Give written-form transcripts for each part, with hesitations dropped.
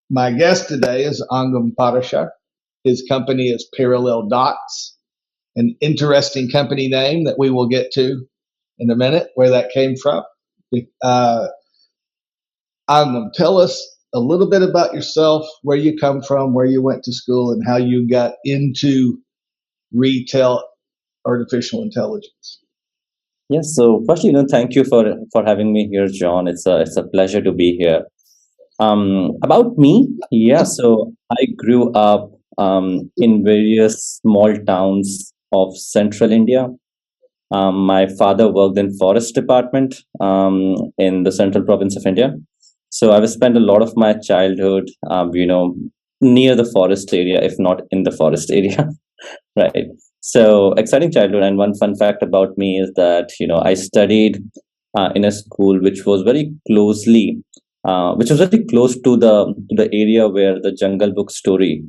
My guest today is Angam Parashar. His company is ParallelDots, an interesting company name that we will get to in a minute, where that came from. Uh, Angam, tell us a little bit about yourself, where you come from, where you went to school, and how you got into retail artificial intelligence. Yes. So firstly, thank you for having me here, John. It's a pleasure to be here. About me, yeah. So I grew up in various small towns of central India. My father worked in forest department in the central province of India. So I've spent a lot of my childhood, near the forest area, if not in the forest area. Right. So exciting childhood. And one fun fact about me is that, I studied in a school which was very close to the area where the Jungle Book story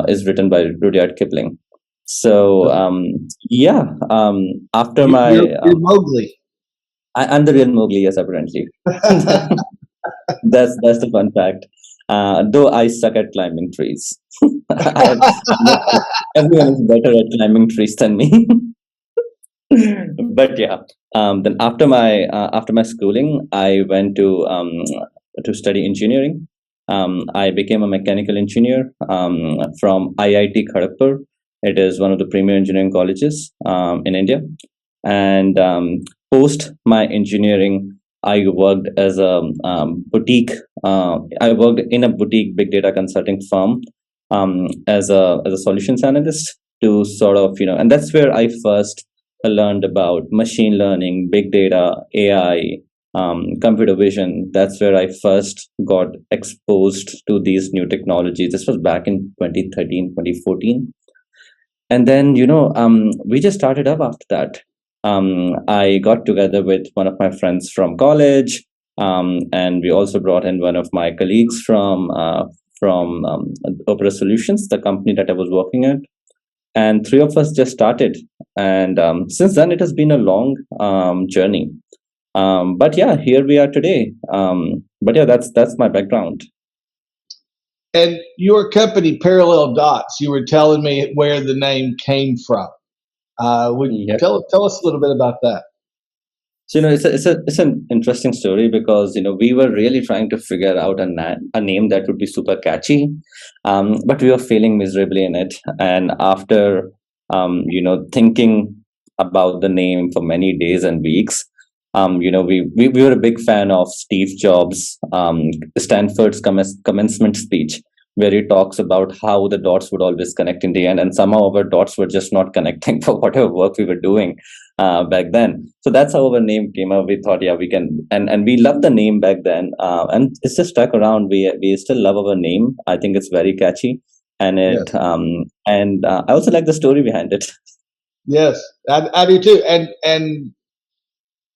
is written by Rudyard Kipling. So, yeah, after my, You're Mowgli. I'm the real Mowgli, yes, apparently. That's the fun fact. Though I suck at climbing trees. Everyone is better at climbing trees than me. But yeah, then after my schooling, I went to study engineering. I became a mechanical engineer from IIT Kharagpur. It is one of the premier engineering colleges in India. And post my engineering, I worked as a boutique. I worked in a boutique big data consulting firm as a solutions analyst to sort of, and that's where I first learned about machine learning, big data, AI, computer vision. That's where I first got exposed to these new technologies. This was back in 2013, 2014. And then, we just started up after that. I got together with one of my friends from college, and we also brought in one of my colleagues from Opera Solutions, the company that I was working at. And three of us just started. And since then, it has been a long journey. But yeah, here we are today. But yeah, that's my background. And your company, ParallelDots, you were telling me where the name came from. Would you Yeah. tell us a little bit about that? So it's an interesting story because we were really trying to figure out a name that would be super catchy, but we were failing miserably in it. And after thinking about the name for many days and weeks, we were a big fan of Steve Jobs' Stanford's commencement speech, where he talks about how the dots would always connect in the end, and somehow our dots were just not connecting for whatever work we were doing back then. So that's how our name came up. We thought, yeah, we can, and we loved the name back then, and it's just stuck around. We still love our name. I think it's very catchy, and Yes. I also like the story behind it. Yes, I do too. And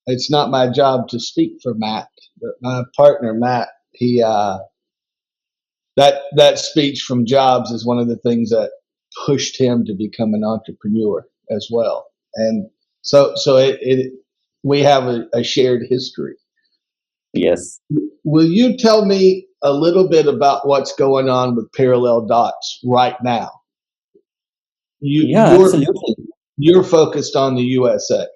it's not my job to speak for Matt, but my partner Matt, he that speech from Jobs is one of the things that pushed him to become an entrepreneur as well. And so it we have a shared history. Yes. Will you tell me a little bit about what's going on with ParallelDots right now? Yeah, You're absolutely. you're focused on the USA.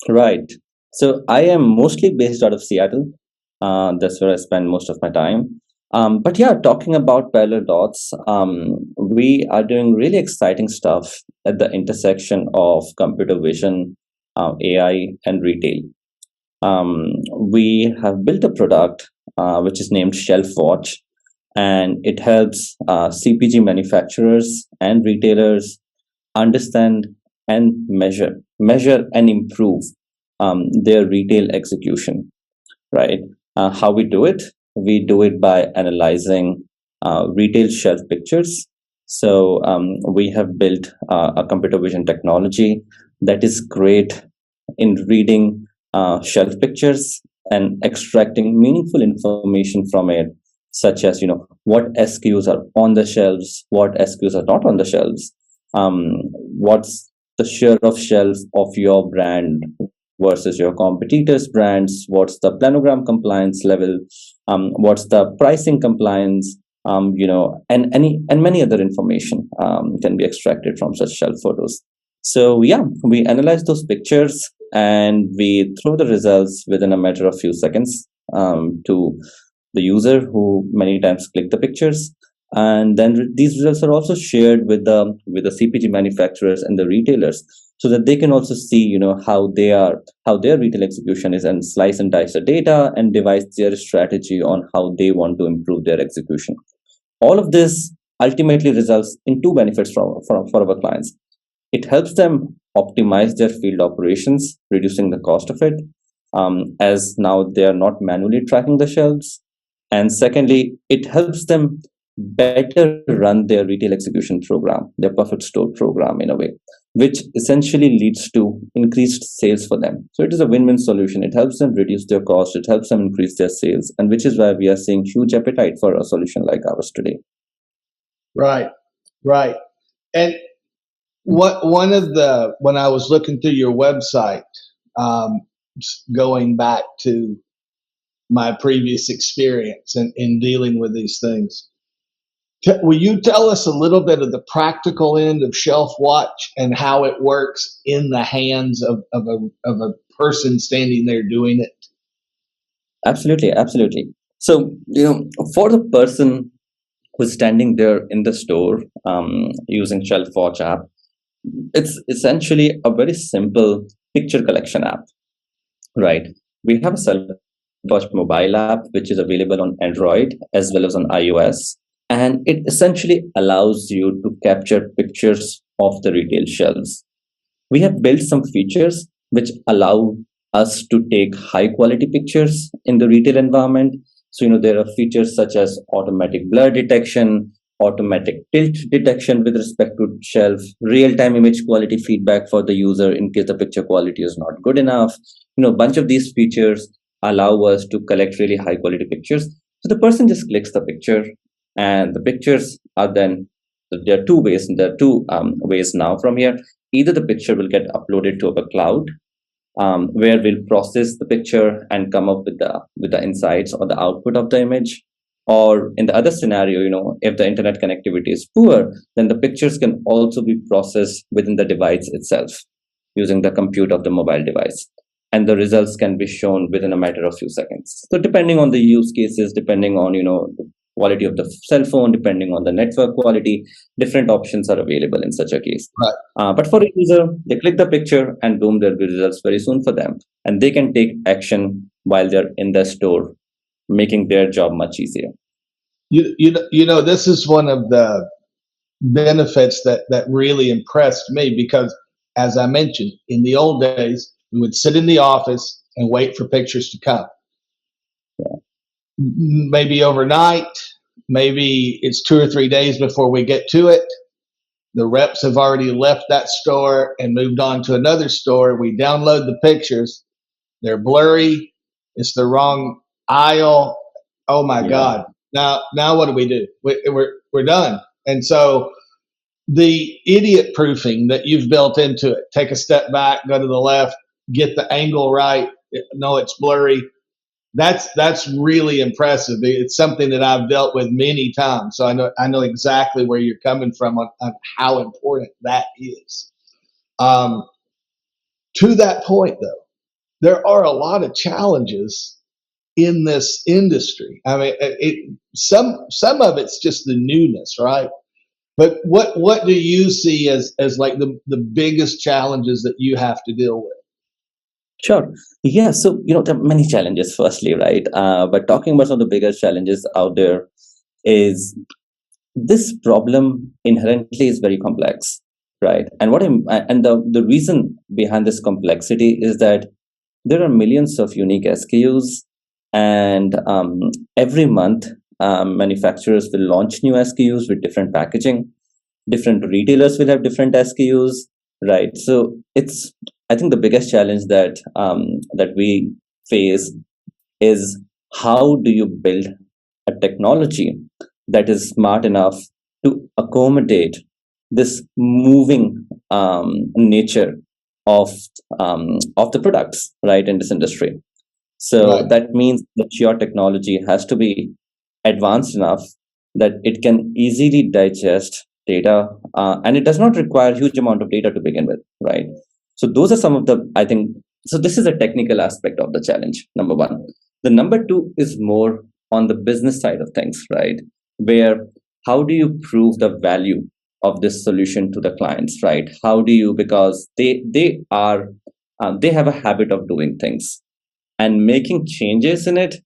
Right. So I am mostly based out of Seattle. That's where I spend most of my time. But yeah, talking about parallel dots, we are doing really exciting stuff at the intersection of computer vision, AI, and retail. We have built a product which is named Shelf Watch, and it helps CPG manufacturers and retailers understand and measure and improve their retail execution. Right? How we do it? We do it by analyzing retail shelf pictures. So we have built a computer vision technology that is great in reading shelf pictures and extracting meaningful information from it, such as what SKUs are on the shelves, what SKUs are not on the shelves, what's the share of shelf of your brand versus your competitors' brands, what's the planogram compliance level, what's the pricing compliance, and many other information can be extracted from such shelf photos. So yeah, we analyze those pictures and we throw the results within a matter of few seconds to the user who many times click the pictures, and then these results are also shared with the CPG manufacturers and the retailers, so that they can also see how their retail execution is, and slice and dice the data and devise their strategy on how they want to improve their execution. All of this ultimately results in two benefits for our clients. It helps them optimize their field operations, reducing the cost of it, as now they are not manually tracking the shelves. And secondly, it helps them better run their retail execution program, their perfect store program in a way, which essentially leads to increased sales for them. So it is a win-win solution. It helps them reduce their cost, it helps them increase their sales, and which is why we are seeing huge appetite for a solution like ours today. Right, right. And when I was looking through your website, um, going back to my previous experience in dealing with these things, will you tell us a little bit of the practical end of Shelf Watch and how it works in the hands of a person standing there doing it? Absolutely, absolutely. So, for the person who's standing there in the store using Shelf Watch app, it's essentially a very simple picture collection app, right? We have a self-watch mobile app which is available on Android as well as on iOS, and it essentially allows you to capture pictures of the retail shelves. We have built some features which allow us to take high quality pictures in the retail environment. So, there are features such as automatic blur detection, automatic tilt detection with respect to shelf, real time image quality feedback for the user in case the picture quality is not good enough. A bunch of these features allow us to collect really high quality pictures. So the person just clicks the picture, and the pictures are then, there are two ways. There are two ways now from here. Either the picture will get uploaded to a cloud, where we'll process the picture and come up with the insights or the output of the image. Or in the other scenario, if the internet connectivity is poor, then the pictures can also be processed within the device itself using the compute of the mobile device, and the results can be shown within a matter of few seconds. So depending on the use cases, depending on the quality of the cell phone, depending on the network quality, different options are available in such a case. Right. But for a user, they click the picture and boom, there'll be results very soon for them, and they can take action while they're in the store, making their job much easier. This is one of the benefits that really impressed me, because, as I mentioned, in the old days, we would sit in the office and wait for pictures to come. Maybe overnight, maybe it's 2 or 3 days before we get to it. The reps have already left that store and moved on to another store. We download the pictures. They're blurry. It's the wrong aisle. Oh my God. Now what do we do? We're done. And so the idiot proofing that you've built into it, take a step back, go to the left, get the angle right. No, it's blurry. That's really impressive. It's something that I've dealt with many times, so I know exactly where you're coming from on how important that is. To that point, though, there are a lot of challenges in this industry. I mean, some of it's just the newness, right? But what do you see as like the biggest challenges that you have to deal with? Sure. Yeah. So, there are many challenges, firstly, right? But talking about some of the biggest challenges out there is this problem inherently is very complex, right? And the reason behind this complexity is that there are millions of unique SKUs, and every month, manufacturers will launch new SKUs with different packaging. Different retailers will have different SKUs, right? So I think the biggest challenge that we face is, how do you build a technology that is smart enough to accommodate this moving nature of the products, right, in this industry. So that means that your technology has to be advanced enough that it can easily digest data, and it does not require huge amount of data to begin with, right? So those are some of the, I think, so this is a technical aspect of the challenge, number one. The number two is more on the business side of things, right? Where how do you prove the value of this solution to the clients, right? How do you, because they are they have a habit of doing things, and making changes in it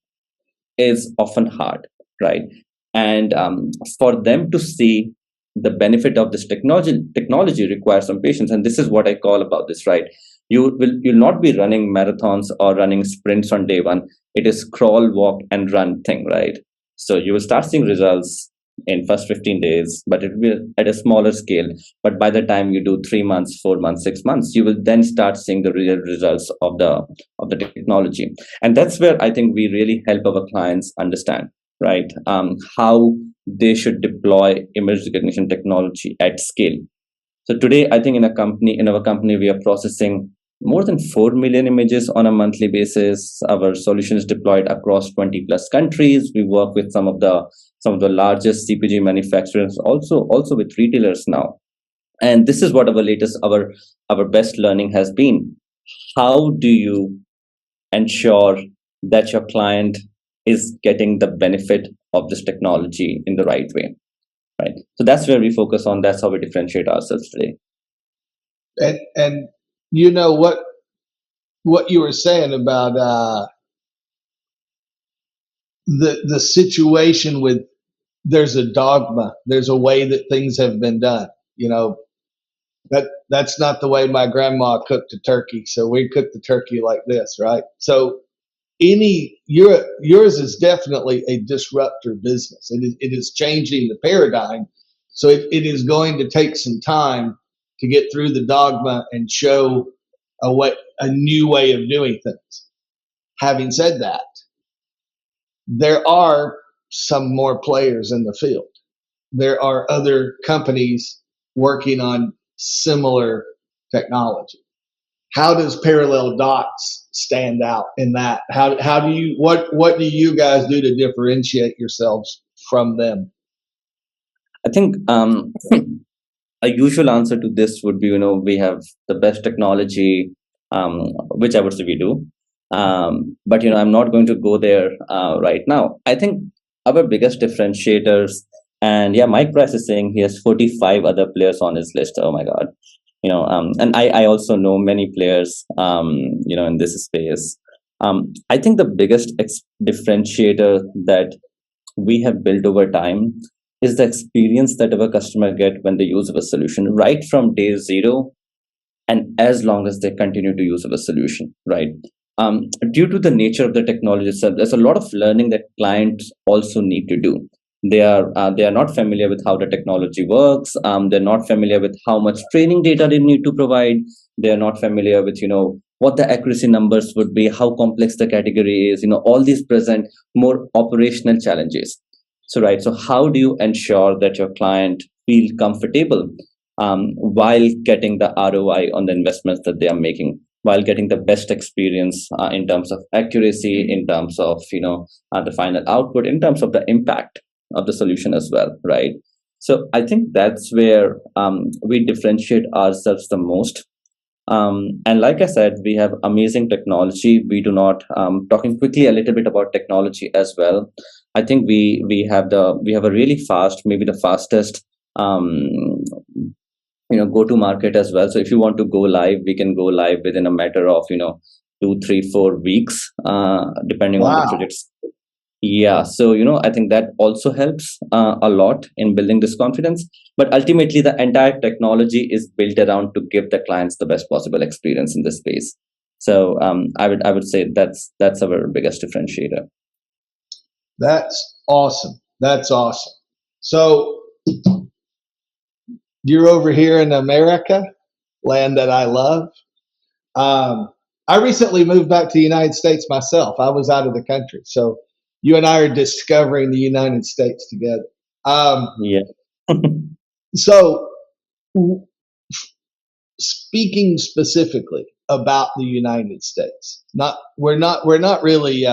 is often hard, right? And for them to see the benefit of this technology requires some patience, and this is what I call about this, right? You'll not be running marathons or running sprints on day one. It is crawl, walk, and run thing, right? So you will start seeing results in first 15 days, but it will be at a smaller scale. But by the time you do 3 months, 4 months, 6 months, you will then start seeing the real results of the technology. And that's where I think we really help our clients understand, right, how they should deploy image recognition technology at scale. So today, I think in our company, we are processing more than 4 million images on a monthly basis. Our solution is deployed across 20 plus countries. We work with some of the largest CPG manufacturers, also with retailers now. And this is what our best learning has been. How do you ensure that your client is getting the benefit of this technology in the right way, right? So that's where we focus on. That's how we differentiate ourselves today. And you know what you were saying about the situation with, there's a dogma, there's a way that things have been done. You know, that's not the way my grandma cooked a turkey, so we cook the turkey like this, right? So yours is definitely a disruptor business. It is changing the paradigm. So it is going to take some time to get through the dogma and show a new way of doing things. Having said that, there are some more players in the field. There are other companies working on similar technology. How does ParallelDots stand out in that? How do you, what do you guys do to differentiate yourselves from them? I think a usual answer to this would be, we have the best technology, which I would say we do. But I'm not going to go there right now. I think our biggest differentiators, and yeah, Mike Price is saying he has 45 other players on his list. Oh my God. And I also know many players, in this space. I think the biggest differentiator that we have built over time is the experience that our customer get when they use our solution right from day zero, and as long as they continue to use our solution, right? Due to the nature of the technology itself, there's a lot of learning that clients also need to do. They are not familiar with how the technology works. They're not familiar with how much training data they need to provide. They're not familiar with what the accuracy numbers would be, how complex the category is. All these present more operational challenges. So right. So how do you ensure that your client feel comfortable while getting the ROI on the investments that they are making, while getting the best experience in terms of accuracy, in terms of the final output, in terms of the impact of the solution as well, right? So I think that's where we differentiate ourselves the most. And like I said, we have amazing technology. We do not talking quickly a little bit about technology as well. I think we have a really fast, maybe the fastest go to market as well. So if you want to go live, we can go live within a matter of 2, 3, 4 weeks, depending on the projects. Yeah, so I think that also helps a lot in building this confidence. But ultimately, the entire technology is built around to give the clients the best possible experience in this space. So I would say that's our biggest differentiator. That's awesome. That's awesome. So you're over here in America, land that I love. I recently moved back to the United States myself. I was out of the country. So you and I are discovering the United States together. Yeah. So speaking specifically about the United States, we're not really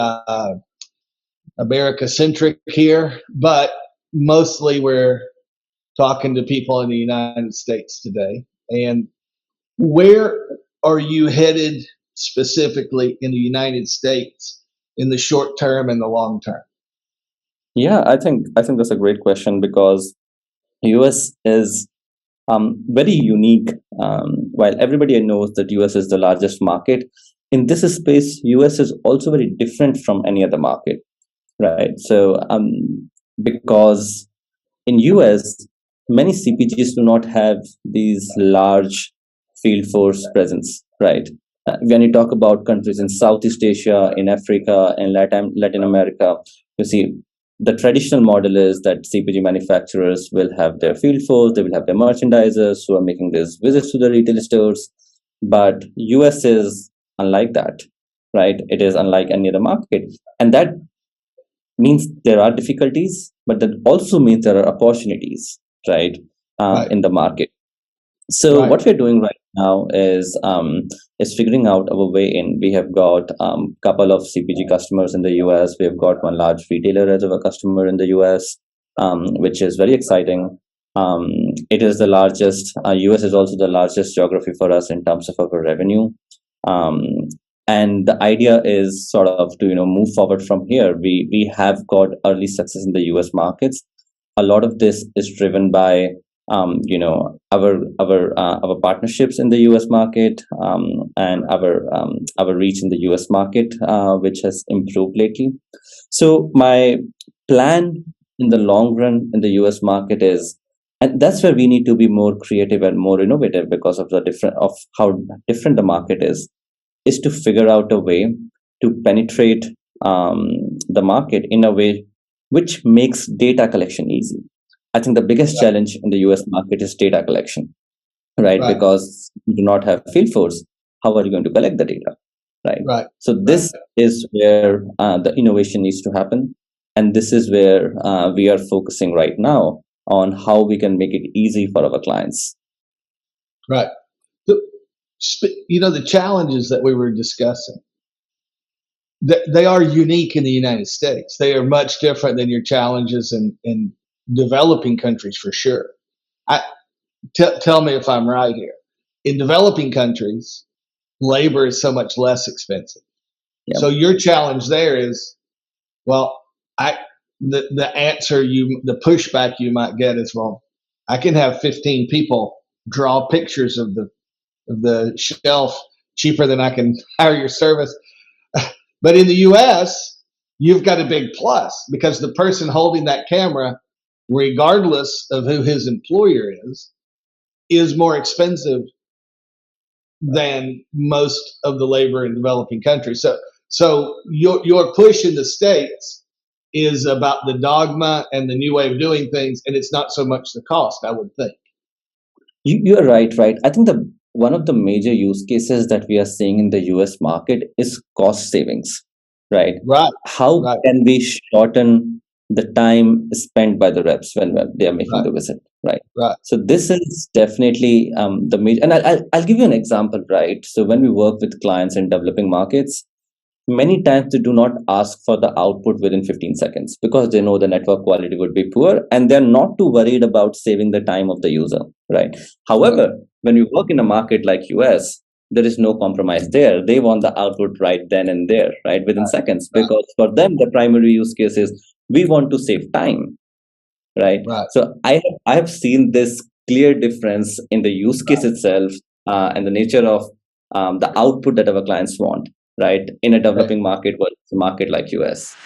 America centric here, but mostly we're talking to people in the United States today. And where are you headed specifically in the United States in the short term and the long term? Yeah, I think that's a great question because US is very unique. While everybody knows that US is the largest market, in this space, US is also very different from any other market, right? So, because in US, many CPGs do not have these large field force presence, right? When you talk about countries in Southeast Asia, in Africa, in Latin America, you see the traditional model is that CPG manufacturers will have their field force, they will have their merchandisers who are making these visits to the retail stores. But US is unlike that, right? It is unlike any other market. And that means there are difficulties, but that also means there are opportunities, right, Right, in the market. So right, what we're doing right now is figuring out our way in. We have got couple of CPG customers in the US. We have got one large retailer as our customer in the US, which is very exciting. It is the largest. US is also the largest geography for us in terms of our revenue. Um, and the idea is sort of to move forward from here. We have got early success in the US markets. A lot of this is driven by our partnerships in the US market, and our reach in the US market, which has improved lately. So my plan in the long run in the US market is, and that's where we need to be more creative and more innovative because of the different of how different the market is to figure out a way to penetrate the market in a way which makes data collection easy. I think the biggest right, challenge in the US market is data collection, right? right, Because you do not have field force. How are you going to collect the data, right? right, So right, this is where the innovation needs to happen, and this is where we are focusing right now on how we can make it easy for our clients. right. The challenges that we were discussing, they are unique in the United States. They are much different than your challenges in developing countries for sure. I, tell me if I'm right here. In developing countries, labor is so much less expensive. Yeah. So your challenge there is, well, I the answer the pushback you might get is, well, I can have 15 people draw pictures of the shelf cheaper than I can hire your service. But in the US, you've got a big plus because the person holding that camera, regardless of who his employer is more expensive than most of the labor in developing countries. So your push in the States is about the dogma and the new way of doing things, and it's not so much the cost, I would think. You're right, right. I think the one of the major use cases that we are seeing in the US market is cost savings, right? Right, How right, can we shorten the time spent by the reps when they are making right, the visit, right? right, So this is definitely the major, and I'll give you an example, right? So when we work with clients in developing markets, many times they do not ask for the output within 15 seconds because they know the network quality would be poor and they're not too worried about saving the time of the user, right? right, However, when you work in a market like US, there is no compromise there. They want the output right then and there, right, within seconds, right, because for them the primary use case is we want to save time, right? right, So I have seen this clear difference in the use case itself, and the nature of the output that our clients want, right, in a right. developing market versus a market like US.